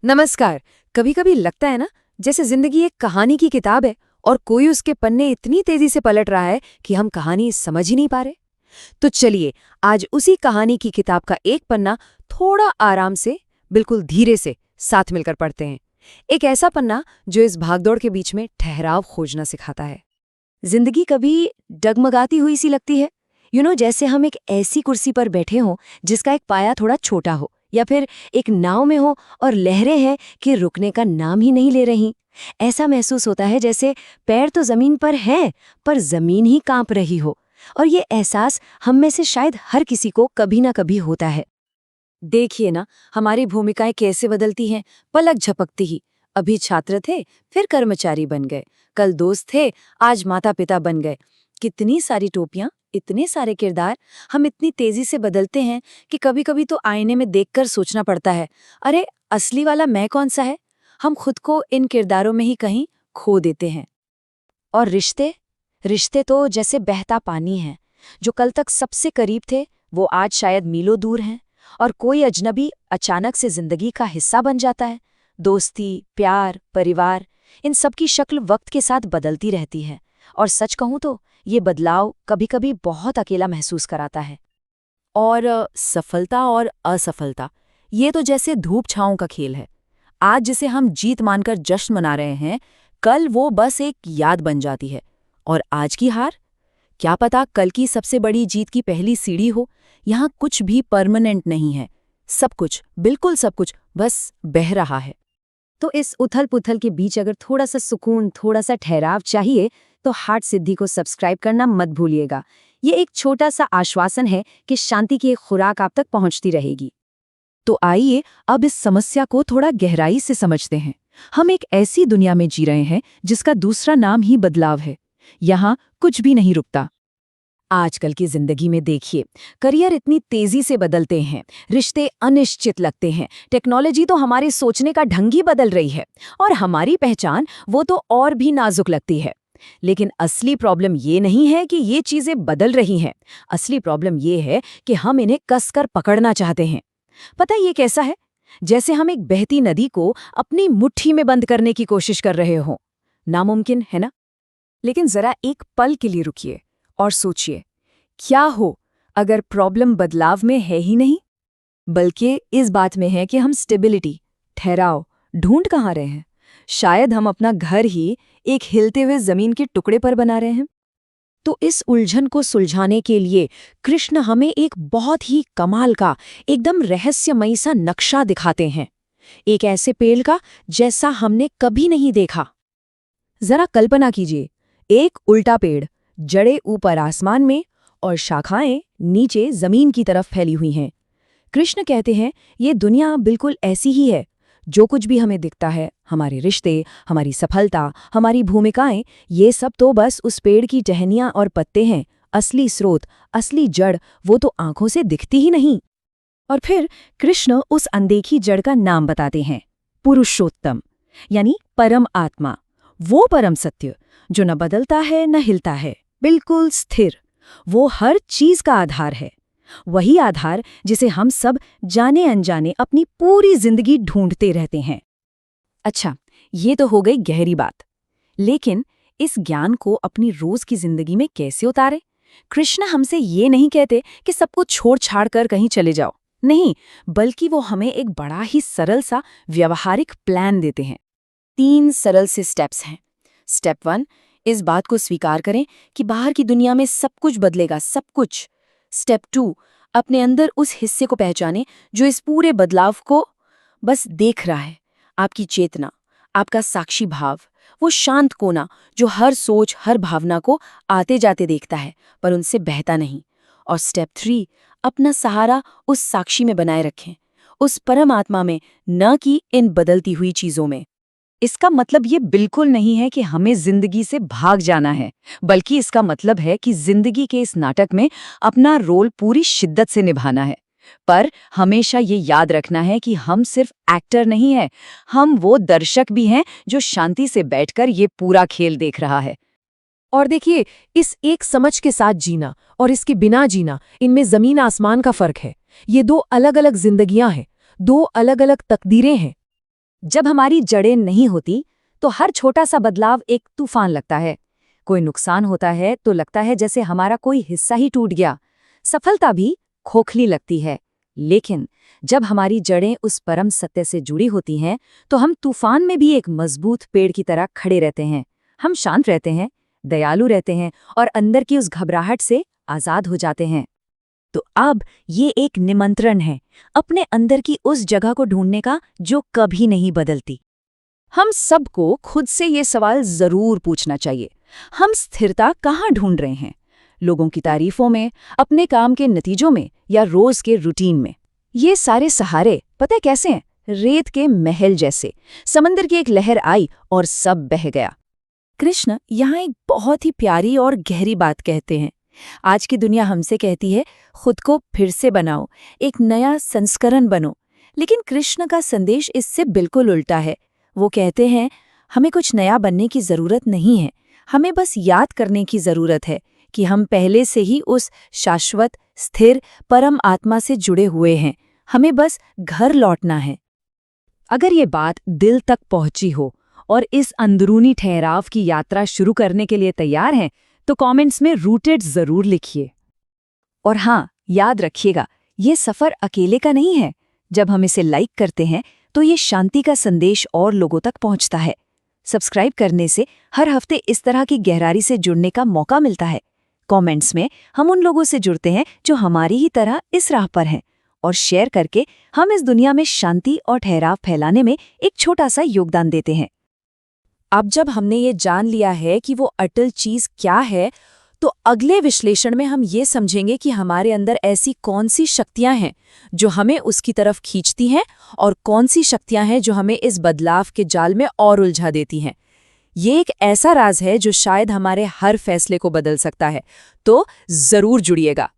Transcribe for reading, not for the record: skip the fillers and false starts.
नमस्कार। कभी कभी लगता है ना, जैसे जिंदगी एक कहानी की किताब है और कोई उसके पन्ने इतनी तेजी से पलट रहा है कि हम कहानी समझ ही नहीं पा रहे। तो चलिए, आज उसी कहानी की किताब का एक पन्ना थोड़ा आराम से, बिल्कुल धीरे से साथ मिलकर पढ़ते हैं। एक ऐसा पन्ना जो इस भागदौड़ के बीच में ठहराव खोजना सिखाता है। जिंदगी कभी डगमगाती हुई सी लगती है, जैसे हम एक ऐसी कुर्सी पर बैठे हों जिसका एक पाया थोड़ा छोटा हो, या फिर एक नाव में हो और लहरें हैं कि रुकने का नाम ही नहीं ले रही। ऐसा महसूस होता है जैसे पैर तो जमीन पर हैं, पर जमीन ही कांप रही हो। और ये एहसास हम में से शायद हर किसी को कभी ना कभी होता है। देखिए ना, हमारी भूमिकाएं कैसे बदलती हैं पलक झपकती ही। अभी छात्र थे, फिर कर्मचारी बन गए, कल दोस्त थे, आज माता पिता बन गए। कितनी सारी टोपियां, इतने सारे किरदार। हम इतनी तेजी से बदलते हैं कि कभी कभी तो आईने में देखकर सोचना पड़ता है, अरे असली वाला मैं कौन सा है। हम खुद को इन किरदारों में ही कहीं खो देते हैं। और रिश्ते रिश्ते तो जैसे बहता पानी है। जो कल तक सबसे करीब थे, वो आज शायद मीलों दूर हैं। और कोई अजनबी अचानक से जिंदगी का हिस्सा बन जाता है। दोस्ती, प्यार, परिवार, इन सब की शक्ल वक्त के साथ बदलती रहती है। और सच कहूं तो ये बदलाव कभी-कभी बहुत अकेला महसूस कराता है। और सफलता और असफलता, ये तो जैसे धूप छांव का खेल है। आज जिसे हम जीत मानकर जश्न मना रहे हैं, कल वो बस एक याद बन जाती है। और आज की हार, क्या पता कल की सबसे बड़ी जीत की पहली सीढ़ी हो। यहाँ कुछ भी परमानेंट नहीं है। सब कुछ, बिल्कुल सब कुछ, बस बह रहा है। तो इस उथल-पुथल के बीच अगर थोड़ा सा सुकून, थोड़ा सा ठहराव चाहिए, तो हार्ट सिद्धि को सब्सक्राइब करना मत भूलिएगा। ये एक छोटा सा आश्वासन है कि शांति की एक खुराक आप तक पहुंचती रहेगी। तो आइए अब इस समस्या को थोड़ा गहराई से समझते हैं। हम एक ऐसी दुनिया में जी रहे हैं जिसका दूसरा नाम ही बदलाव है। यहाँ कुछ भी नहीं रुकता। आजकल की जिंदगी में देखिए, करियर इतनी तेजी से बदलते हैं, रिश्ते अनिश्चित लगते हैं, टेक्नोलॉजी तो हमारे सोचने का ढंग ही बदल रही है, और हमारी पहचान वो तो और भी नाजुक लगती है। लेकिन असली प्रॉब्लम ये नहीं है कि ये चीजें बदल रही हैं। असली प्रॉब्लम ये है कि हम इन्हें कसकर पकड़ना चाहते हैं। पता है ये कैसा है? जैसे हम एक बहती नदी को अपनी मुट्ठी में बंद करने की कोशिश कर रहे हों। नामुमकिन है ना? लेकिन जरा एक पल के लिए रुकिए और सोचिए, क्या हो अगर प्रॉब्लम बदलाव में है ही नहीं, बल्कि इस बात में है कि हम स्टेबिलिटी, ठहराव ढूंढ कहाँ रहे हैं। शायद हम अपना घर ही एक हिलते हुए जमीन के टुकड़े पर बना रहे हैं। तो इस उलझन को सुलझाने के लिए कृष्ण हमें एक बहुत ही कमाल का, एकदम रहस्यमयी सा नक्शा दिखाते हैं। एक ऐसे पेड़ का जैसा हमने कभी नहीं देखा। जरा कल्पना कीजिए, एक उल्टा पेड़, जड़ें ऊपर आसमान में और शाखाएं नीचे जमीन की तरफ फैली हुई हैं। कृष्ण कहते हैं ये दुनिया बिल्कुल ऐसी ही है। जो कुछ भी हमें दिखता है, हमारे रिश्ते, हमारी सफलता, हमारी भूमिकाएं, ये सब तो बस उस पेड़ की टहनियां और पत्ते हैं। असली स्रोत, असली जड़, वो तो आंखों से दिखती ही नहीं। और फिर कृष्ण उस अनदेखी जड़ का नाम बताते हैं, पुरुषोत्तम, यानी परम आत्मा। वो परम सत्य जो न बदलता है न हिलता है, बिल्कुल स्थिर। वो हर चीज का आधार है। वही आधार जिसे हम सब जाने अनजाने अपनी पूरी जिंदगी ढूंढते रहते हैं। अच्छा, ये तो हो गई गहरी बात। लेकिन इस ज्ञान को अपनी रोज की जिंदगी में कैसे उतारें? कृष्ण हमसे ये नहीं कहते कि सब कुछ छोड़ छाड़ कर कहीं चले जाओ। नहीं, बल्कि वो हमें एक बड़ा ही सरल सा व्यवहारिक प्लान देते हैं। 3 सरल से स्टेप्स हैं। स्टेप 1, इस बात को स्वीकार करें कि बाहर की दुनिया में सब कुछ बदलेगा, सब कुछ। स्टेप 2, अपने अंदर उस हिस्से को पहचानें जो इस पूरे बदलाव को बस देख रहा है। आपकी चेतना, आपका साक्षी भाव, वो शांत कोना जो हर सोच, हर भावना को आते जाते देखता है पर उनसे बहता नहीं। और स्टेप 3, अपना सहारा उस साक्षी में बनाए रखें, उस परमात्मा में, न कि इन बदलती हुई चीजों में। इसका मतलब ये बिल्कुल नहीं है कि हमें जिंदगी से भाग जाना है, बल्कि इसका मतलब है कि जिंदगी के इस नाटक में अपना रोल पूरी शिद्दत से निभाना है। पर हमेशा ये याद रखना है कि हम सिर्फ एक्टर नहीं है, हम वो दर्शक भी हैं जो शांति से बैठकर ये पूरा खेल देख रहा है। और देखिए, इस एक समझ के साथ जीना और इसके बिना जीना, इनमें जमीन आसमान का फर्क है। ये 2 अलग अलग जिंदगियां हैं, 2 अलग अलग तकदीरें हैं। जब हमारी जड़ें नहीं होती तो हर छोटा सा बदलाव एक तूफान लगता है। कोई नुकसान होता है तो लगता है जैसे हमारा कोई हिस्सा ही टूट गया। सफलता भी खोखली लगती है। लेकिन जब हमारी जड़ें उस परम सत्य से जुड़ी होती हैं तो हम तूफान में भी एक मजबूत पेड़ की तरह खड़े रहते हैं। हम शांत रहते हैं, दयालु रहते हैं और अंदर की उस घबराहट से आजाद हो जाते हैं। तो अब ये एक निमंत्रण है अपने अंदर की उस जगह को ढूंढने का जो कभी नहीं बदलती। हम सबको खुद से ये सवाल जरूर पूछना चाहिए, हम स्थिरता कहाँ ढूंढ रहे हैं? लोगों की तारीफों में, अपने काम के नतीजों में या रोज के रूटीन में? ये सारे सहारे पता है कैसे हैं? रेत के महल जैसे। समंदर की एक लहर आई और सब बह गया। कृष्ण यहाँ एक बहुत ही प्यारी और गहरी बात कहते हैं। आज की दुनिया हमसे कहती है खुद को फिर से बनाओ, एक नया संस्करण बनो। लेकिन कृष्ण का संदेश इससे बिल्कुल उल्टा है। वो कहते हैं हमें कुछ नया बनने की जरूरत नहीं है, हमें बस याद करने की जरूरत है कि हम पहले से ही उस शाश्वत, स्थिर, परम आत्मा से जुड़े हुए हैं। हमें बस घर लौटना है। अगर ये बात दिल तक पहुंची हो और इस अंदरूनी ठहराव की यात्रा शुरू करने के लिए तैयार हैं, तो कमेंट्स में रूटेड जरूर लिखिए। और हाँ, याद रखिएगा, ये सफर अकेले का नहीं है। जब हम इसे लाइक करते हैं तो ये शांति का संदेश और लोगों तक पहुंचता है। सब्सक्राइब करने से हर हफ्ते इस तरह की गहराई से जुड़ने का मौका मिलता है। कमेंट्स में हम उन लोगों से जुड़ते हैं जो हमारी ही तरह इस राह पर हैं, और शेयर करके हम इस दुनिया में शांति और ठहराव फैलाने में एक छोटा सा योगदान देते हैं। अब जब हमने ये जान लिया है कि वो अटल चीज क्या है, तो अगले विश्लेषण में हम ये समझेंगे कि हमारे अंदर ऐसी कौन सी शक्तियां हैं जो हमें उसकी तरफ खींचती हैं और कौन सी शक्तियां हैं जो हमें इस बदलाव के जाल में और उलझा देती हैं। ये एक ऐसा राज है जो शायद हमारे हर फैसले को बदल सकता है। तो जरूर जुड़िएगा।